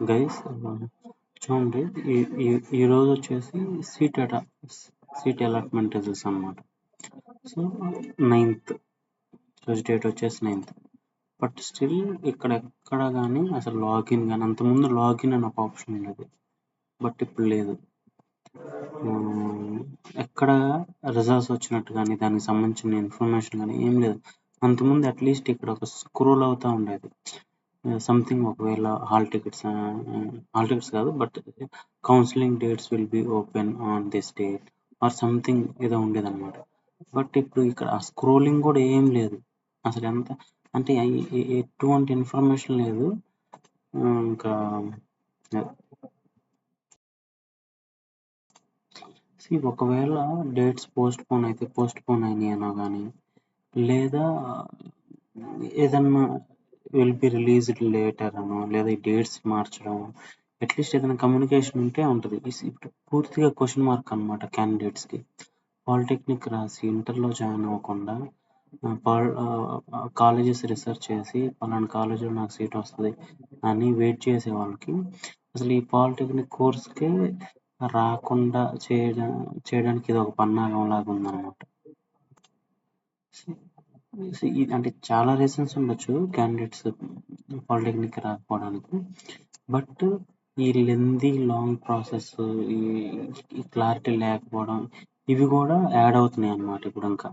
Guys చూడండి, ఈ ఈ- ఈ రోజు వచ్చేసి సీట్ అలాట్మెంట్ రిజల్ట్స్ అనమాట. సో 9th రోజు డేట్ వచ్చేసి 9th. బట్ స్టిల్ ఇక్కడ ఎక్కడ కానీ అసలు లాగిన్ కానీ, అంతకుముందు లాగిన్ అని ఒక ఆప్షన్ ఉండేది, బట్ ఇప్పుడు లేదు. ఎక్కడ రిజల్ట్స్ వచ్చినట్టు కానీ, దానికి సంబంధించిన ఇన్ఫర్మేషన్ కానీ ఏం లేదు. అంతకుముందు అట్లీస్ట్ ఇక్కడ ఒక స్క్రోల్ అవుతూ ఉండేది సంథింగ్. ఒకవేళ హాల్ టికెట్స్ కాదు, but counselling dates will be open on this date or something ఏదో ఉండేదన్నమాట. బట్ ఇప్పుడు ఇక్కడ ఆ స్క్రోలింగ్ కూడా ఏం లేదు అసలు. ఎంత అంటే ఎటువంటి ఇన్ఫర్మేషన్ లేదు. ఇంకా ఒకవేళ డేట్స్ పోస్ట్ పోన్ అయినాయి అనో కానీ, లేదా ఏదన్నా విల్ బి రిలీజ్డ్ లేటర్ అనో, లేదా ఈ డేట్స్ మార్చడం, అట్లీస్ట్ ఏదైనా కమ్యూనికేషన్ ఉంటే ఉంటుంది. ఇప్పుడు పూర్తిగా క్వశ్చన్ మార్క్ అనమాట క్యాండిడేట్స్కి. పాలిటెక్నిక్ రాసి ఇంటర్లో జాయిన్ అవ్వకుండా కాలేజెస్ రీసెర్చ్ చేసి పలానా కాలేజీలో నాకు సీట్ వస్తుంది అని వెయిట్ చేసే వాళ్ళకి అసలు ఈ పాలిటెక్నిక్ కోర్స్కే రాకుండా చేయడానికి ఇది ఒక పన్నాగం లాగా ఉందన్నమాట. అంటే చాలా రీజన్స్ ఉండొచ్చు క్యాండిడేట్స్ పాలిటెక్నిక్ రాకపోవడానికి. బట్ ఈ లెందీ లాంగ్ ప్రాసెస్, ఈ క్లారిటీ లేకపోవడం, ఇవి కూడా యాడ్ అవుతున్నాయి అన్నమాట ఇప్పుడు ఇంకా.